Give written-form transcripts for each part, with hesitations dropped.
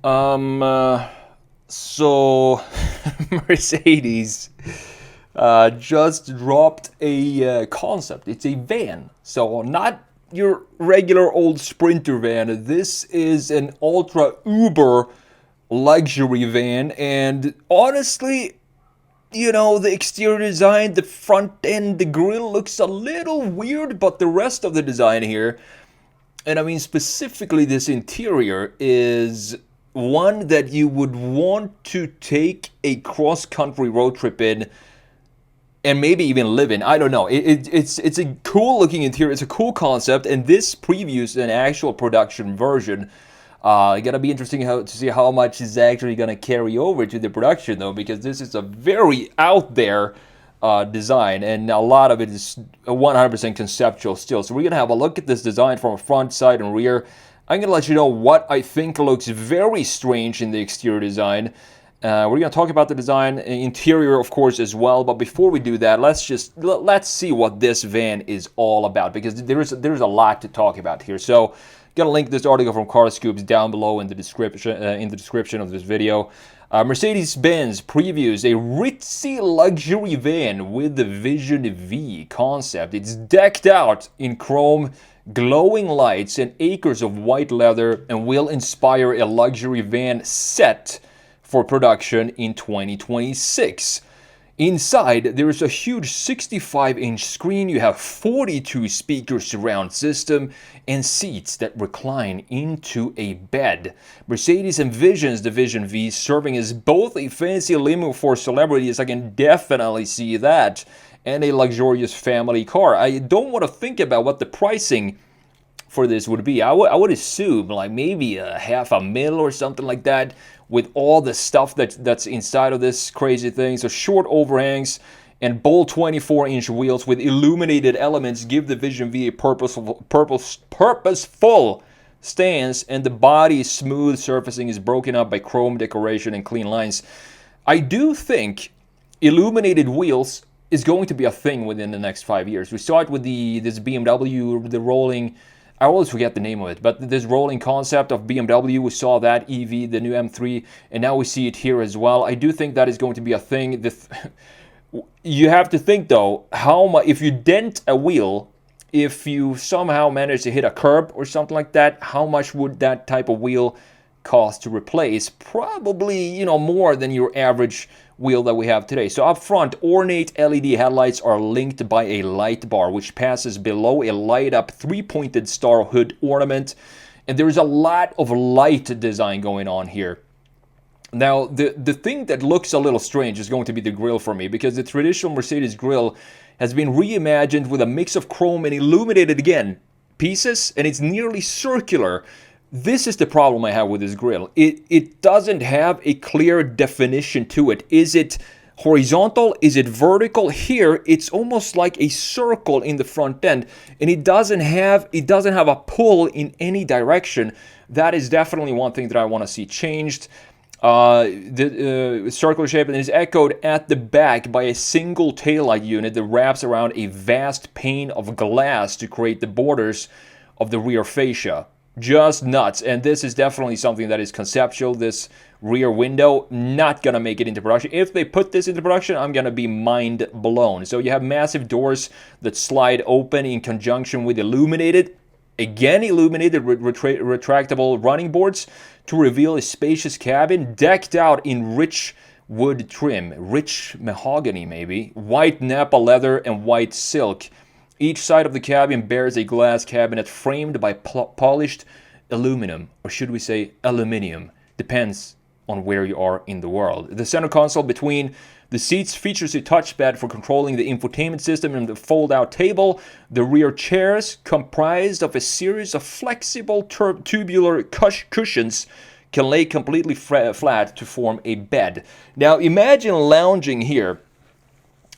Um, uh, so Mercedes just dropped a concept. It's a van. So not your regular old Sprinter van. This is an ultra uber luxury van, and honestly, the exterior design, the front end, the grille looks a little weird, but the rest of the design here, and I mean specifically this interior, is one that you would want to take a cross-country road trip in and maybe even live in. I don't know. It's a cool looking interior. It's a cool concept, and this previews an actual production version. It's gonna be interesting to see how much is actually gonna carry over to the production, though, because this is a very out there design, and a lot of it is 100% conceptual still. So we're gonna have a look at this design from front, side, and rear. I'm gonna let you know what I think looks very strange in the exterior design. We're gonna talk about the design, interior, of course, as well. But before we do that, let's see what this van is all about, because there's a lot to talk about here. So, gonna link this article from Car Scoops down below in the description of this video. Mercedes-Benz previews a ritzy luxury van with the Vision V concept. It's decked out in chrome, glowing lights, and acres of white leather, and will inspire a luxury van set for production in 2026. Inside, there is a huge 65-inch screen. You have 42 speaker surround system and seats that recline into a bed. Mercedes envisions the Vision V serving as both a fancy limo for celebrities, I can definitely see that, and a luxurious family car. I don't want to think about what the pricing for this would be. I would assume like maybe a $500,000 or something like that, with all the stuff that's inside of this crazy thing. So short overhangs and bold 24-inch wheels with illuminated elements give the Vision V a purposeful stance, and the body's smooth surfacing is broken up by chrome decoration and clean lines. I do think illuminated wheels is going to be a thing within the next 5 years. We saw it with this BMW, the rolling, I always forget the name of it, but this rolling concept of BMW, we saw that EV, the new M3, and now we see it here as well. I do think that is going to be a thing. You have to think, though, how much, if you dent a wheel, if you somehow manage to hit a curb or something like that, how much would that type of wheel cost to replace? Probably, more than your average wheel that we have today. So up front, ornate LED headlights are linked by a light bar, which passes below a light-up three-pointed star hood ornament. And there's a lot of light design going on here. Now, the thing that looks a little strange is going to be the grille for me, because the traditional Mercedes grille has been reimagined with a mix of chrome and illuminated, again, pieces, and it's nearly circular. This is the problem I have with this grille. It doesn't have a clear definition to it. Is it horizontal? Is it vertical? Here, it's almost like a circle in the front end, and it doesn't have a pull in any direction. That is definitely one thing that I want to see changed. The circular shape is echoed at the back by a single taillight unit that wraps around a vast pane of glass to create the borders of the rear fascia. Just nuts. And this is definitely something that is conceptual. This rear window, not gonna make it into production. If they put this into production, I'm gonna be mind blown. So you have massive doors that slide open in conjunction with illuminated retractable running boards to reveal a spacious cabin decked out in rich wood trim, rich mahogany maybe, white Napa leather and white silk. Each side of the cabin bears a glass cabinet framed by polished aluminum, or should we say aluminium, depends on where you are in the world. The center console between the seats features a touchpad for controlling the infotainment system and the fold-out table. The rear chairs, comprised of a series of flexible tubular cushions, can lay completely flat to form a bed. Now imagine lounging here.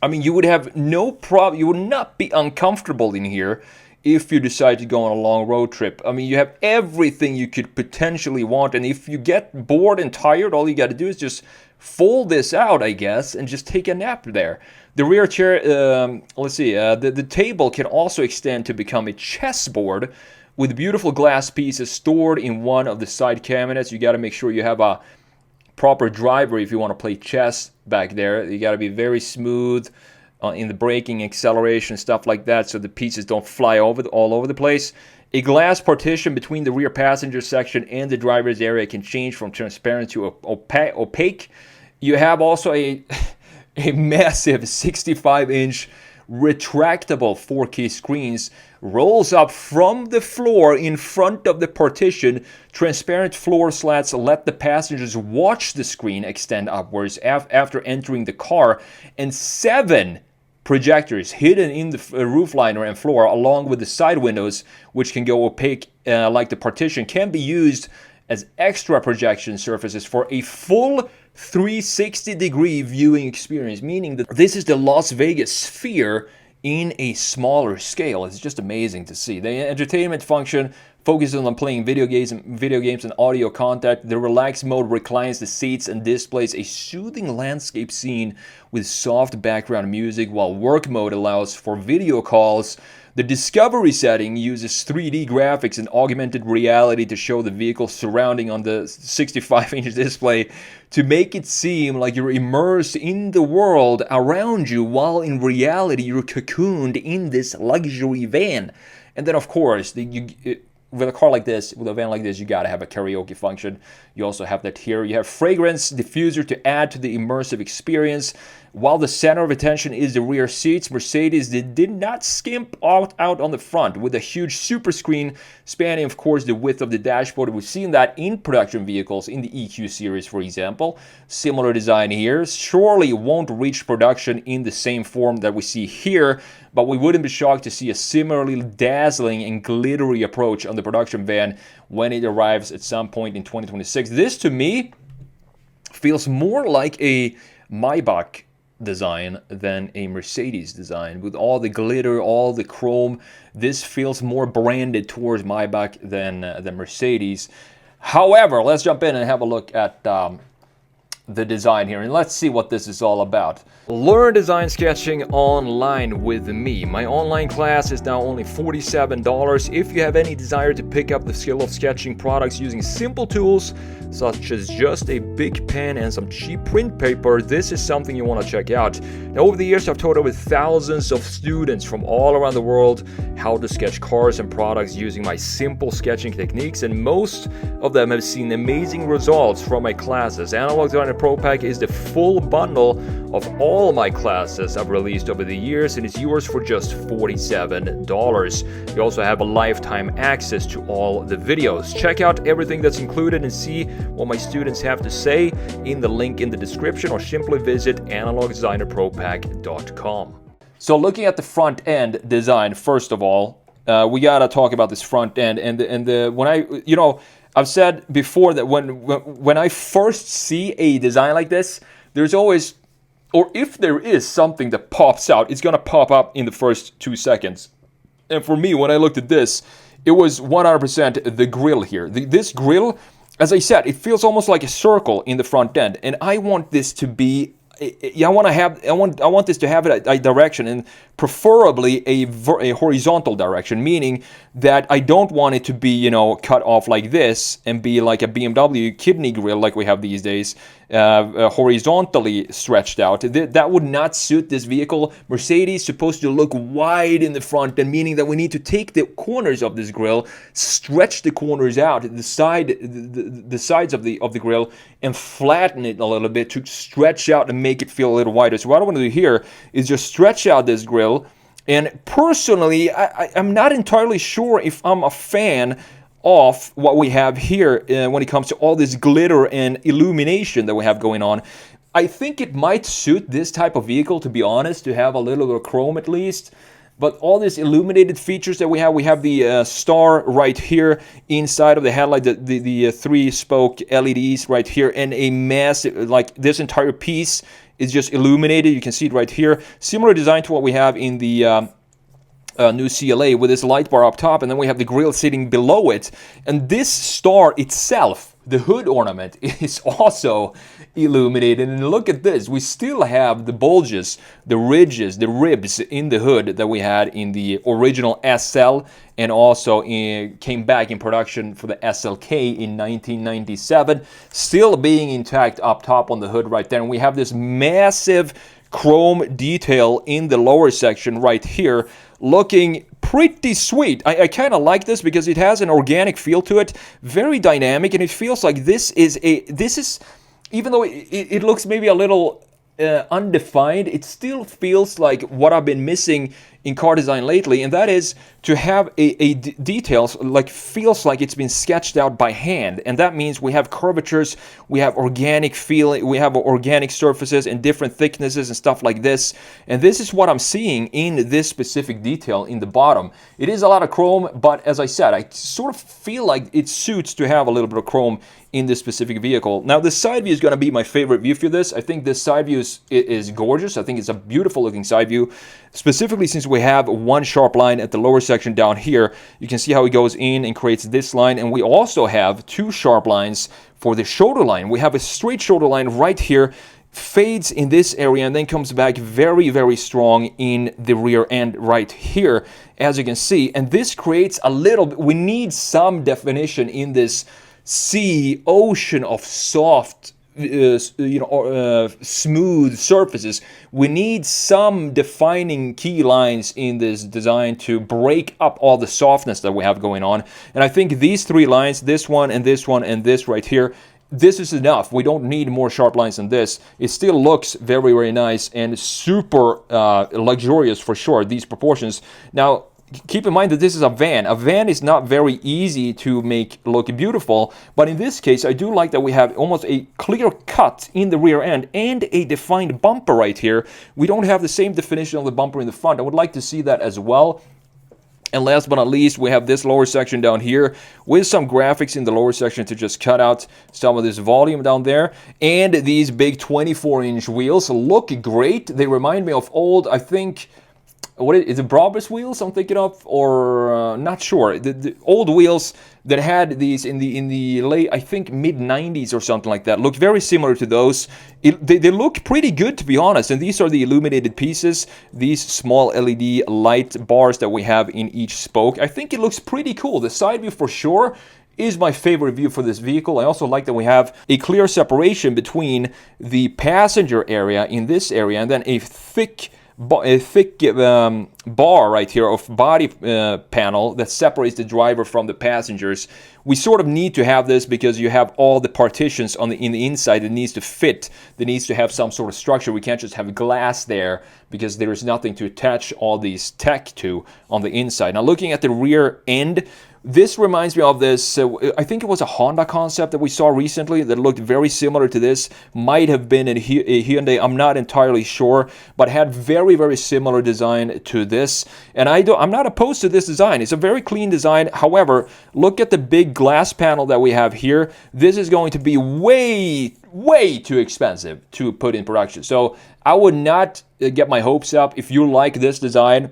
I mean, you would have no problem, you would not be uncomfortable in here if you decide to go on a long road trip. I mean, you have everything you could potentially want, and if you get bored and tired, all you got to do is just fold this out, I guess, and just take a nap there. The rear chair, the table can also extend to become a chessboard with beautiful glass pieces stored in one of the side cabinets. You got to make sure you have a proper driver if you want to play chess back there. You got to be very smooth in the braking, acceleration, stuff like that, so the pieces don't fly all over the place. A glass partition between the rear passenger section and the driver's area can change from transparent to opaque. You have also a massive 65-inch retractable 4K screens, rolls up from the floor in front of the partition. Transparent floor slats let the passengers watch the screen extend upwards after entering the car, and 7 projectors hidden in the roof liner and floor, along with the side windows, which can go opaque like the partition, can be used as extra projection surfaces for a full 360-degree viewing experience, meaning that this is the Las Vegas sphere in a smaller scale. It's just amazing to see. The entertainment function focuses on playing video games and audio content. The relaxed mode reclines the seats and displays a soothing landscape scene with soft background music, while work mode allows for video calls. The Discovery setting uses 3D graphics and augmented reality to show the vehicle surrounding on the 65-inch display to make it seem like you're immersed in the world around you, while in reality you're cocooned in this luxury van. And then, of course, with a car like this, with a van like this, you gotta have a karaoke function. You also have that here. You have fragrance diffuser to add to the immersive experience. While the center of attention is the rear seats, Mercedes did not skimp out on the front with a huge super screen spanning, of course, the width of the dashboard. We've seen that in production vehicles in the EQ series, for example. Similar design here. Surely won't reach production in the same form that we see here, but we wouldn't be shocked to see a similarly dazzling and glittery approach on the production van when it arrives at some point in 2026. This, to me, feels more like a Maybach design than a Mercedes design. With all the glitter, all the chrome, this feels more branded towards Maybach than Mercedes. However, let's jump in and have a look at the design here, and let's see what this is all about. Learn design sketching online with me. My online class is now only $47. If you have any desire to pick up the skill of sketching products using simple tools such as just a big pen and some cheap print paper, this is something you want to check out. Now, over the years, I've taught over thousands of students from all around the world how to sketch cars and products using my simple sketching techniques, and most of them have seen amazing results from my classes. Analog Designer Pro Pack is the full bundle of all my classes I've released over the years, and it's yours for just $47. You also have a lifetime access to all the videos. Check out everything that's included and see what my students have to say in the link in the description, or simply visit analogdesignerpropack.com. So looking at the front end design, first of all, we gotta talk about this front end, and when I've said before that when I first see a design like this, there's always, or if there is something that pops out, it's gonna pop up in the first 2 seconds. And for me, when I looked at this, it was 100% the grille here. This grille, as I said, it feels almost like a circle in the front end, and I want this to be, I want this to have a direction, and preferably a horizontal direction, meaning that I don't want it to be, cut off like this and be like a BMW kidney grille like we have these days, horizontally stretched out. That would not suit this vehicle. Mercedes is supposed to look wide in the front, and meaning that we need to take the corners of this grille, stretch the corners out, the sides of the grille, and flatten it a little bit to stretch out and make it feel a little wider. So what I want to do here is just stretch out this grille. And personally, I'm not entirely sure if I'm a fan of what we have here when it comes to all this glitter and illumination that we have going on. I think it might suit this type of vehicle, to be honest, to have a little bit of chrome at least. But all these illuminated features that we have the star right here inside of the headlight, the 3-spoke LEDs right here, and a massive, like this entire piece is just illuminated. You can see it right here. Similar design to what we have in the new CLA with this light bar up top, and then we have the grille sitting below it. And this star itself the hood ornament is also illuminated. And look at this, we still have the bulges, the ridges, the ribs in the hood that we had in the original SL, and also came back in production for the SLK in 1997, still being intact up top on the hood right there. And we have this massive chrome detail in the lower section right here, looking pretty sweet. I kind of like this because it has an organic feel to it, very dynamic, and it feels like this is even though it looks maybe a little undefined, it still feels like what I've been missing in car design lately, and that is to have a details like feels like it's been sketched out by hand. And that means we have curvatures, we have organic feeling, we have organic surfaces and different thicknesses and stuff like this. And this is what I'm seeing in this specific detail in the bottom. It is a lot of chrome, but as I said, I sort of feel like it suits to have a little bit of chrome in this specific vehicle. Now, the side view is going to be my favorite view for this. I think this side view is gorgeous. I think it's a beautiful looking side view, specifically since we have one sharp line at the lower section down here. You can see how it goes in and creates this line, and we also have two sharp lines for the shoulder line. We have a straight shoulder line right here, fades in this area, and then comes back very, very strong in the rear end right here, as you can see. And this creates a little bit, we need some definition in this sea ocean of soft smooth surfaces. We need some defining key lines in this design to break up all the softness that we have going on. And I think these three lines, this one and this one and this right here, this is enough. We don't need more sharp lines than this. It still looks very, very nice and super luxurious for sure, these proportions. Now, keep in mind that this is a van. A van is not very easy to make look beautiful, but in this case, I do like that we have almost a clear cut in the rear end and a defined bumper right here. We don't have the same definition of the bumper in the front. I would like to see that as well. And last but not least, we have this lower section down here with some graphics in the lower section to just cut out some of this volume down there. And these big 24-inch wheels look great. They remind me of old, I think, what is it, Brabus wheels I'm thinking of, or not sure. The old wheels that had these in the late, I think, mid-90s or something like that, look very similar to those. They look pretty good, to be honest. And these are the illuminated pieces, these small LED light bars that we have in each spoke. I think it looks pretty cool. The side view for sure is my favorite view for this vehicle. I also like that we have a clear separation between the passenger area in this area and then a thick bar right here of body panel that separates the driver from the passengers. We sort of need to have this because you have all the partitions in the inside that needs to fit. That needs to have some sort of structure. We can't just have glass there because there is nothing to attach all these tech to on the inside. Now, looking at the rear end, this reminds me of this, I think it was a Honda concept that we saw recently that looked very similar to this. Might have been a Hyundai, I'm not entirely sure, but had very, very similar design to this. And I'm not opposed to this design. It's a very clean design. However, look at the big glass panel that we have here. This is going to be way, way too expensive to put in production. So I would not get my hopes up. If you like this design,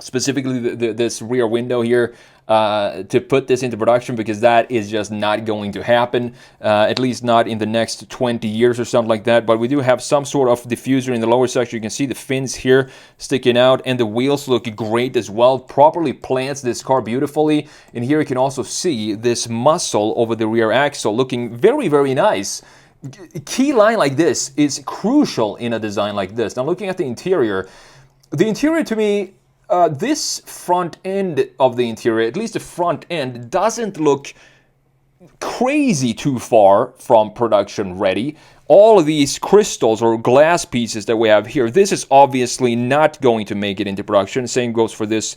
specifically this rear window here, to put this into production, because that is just not going to happen, at least not in the next 20 years or something like that. But we do have some sort of diffuser in the lower section. You can see the fins here sticking out, and the wheels look great as well. Properly plants this car beautifully. And here you can also see this muscle over the rear axle looking very, very nice. Key line like this is crucial in a design like this. Now, looking at the interior to me, this front end of the interior, at least the front end, doesn't look crazy too far from production ready. All of these crystals or glass pieces that we have here, this is obviously not going to make it into production. Same goes for this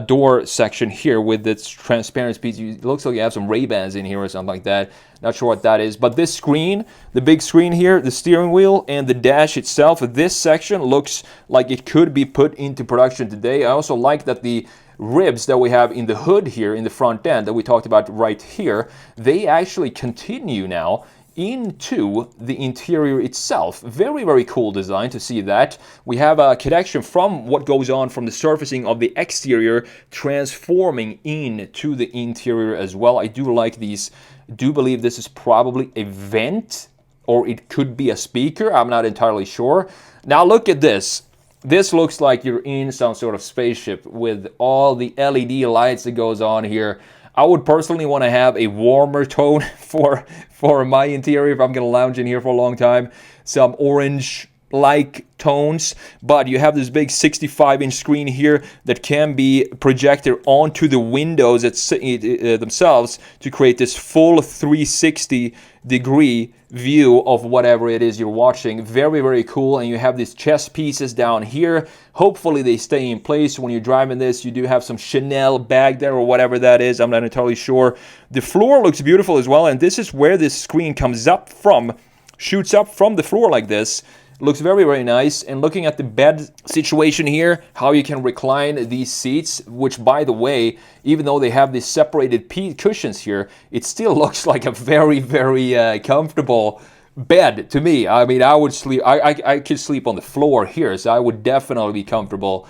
door section here with its transparent piece. It looks like you have some Ray-Bans in here or something like that. Not sure what that is. But this screen, the big screen here, the steering wheel and the dash itself, this section looks like it could be put into production today. I also like that the ribs that we have in the hood here in the front end that we talked about right here, they actually continue now into the interior itself. Very, very cool design to see that. We have a connection from what goes on from the surfacing of the exterior transforming into the interior as well. I do like these. Do believe this is probably a vent, or it could be a speaker. I'm not entirely sure. Now look at this. This looks like you're in some sort of spaceship with all the LED lights that goes on here. I would personally want to have a warmer tone for my interior if I'm going to lounge in here for a long time. Some orange-like tones, but you have this big 65-inch screen here that can be projected onto the windows themselves to create this full 360-degree view of whatever it is you're watching. Very, very cool. And you have these chest pieces down here. Hopefully they stay in place when you're driving this. You do have some Chanel bag there or whatever that is. I'm not entirely sure. The floor looks beautiful as well, and this is where this screen comes up from, shoots up from the floor like this. Looks very, very nice. And looking at the bed situation here, how you can recline these seats, which, by the way, even though they have these separated cushions here, it still looks like a very, very comfortable bed to me. I mean, I would sleep, I could sleep on the floor here, so I would definitely be comfortable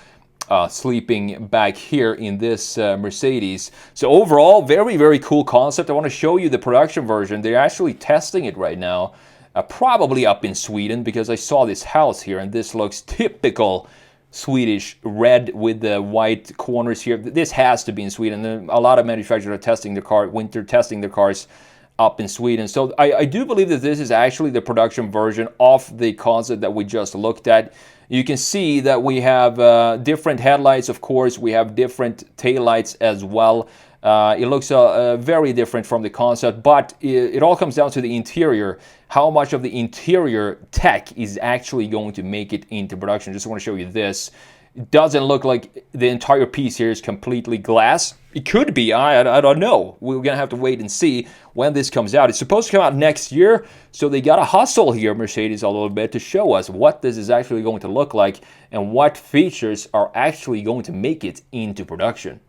sleeping back here in this Mercedes. So overall, very, very cool concept. I want to show you the production version. They're actually testing it right now. Probably up in Sweden, because I saw this house here, and this looks typical Swedish red with the white corners here. This has to be in Sweden. A lot of manufacturers are testing their winter testing their cars up in Sweden. So I do believe that this is actually the production version of the concept that we just looked at. You can see that we have different headlights, of course. We have different taillights as well. It looks very different from the concept, but it all comes down to the interior. How much of the interior tech is actually going to make it into production? Just want to show you this. It doesn't look like the entire piece here is completely glass. It could be, I don't know. We're going to have to wait and see when this comes out. It's supposed to come out next year, so they got to hustle here, Mercedes, a little bit to show us what this is actually going to look like and what features are actually going to make it into production.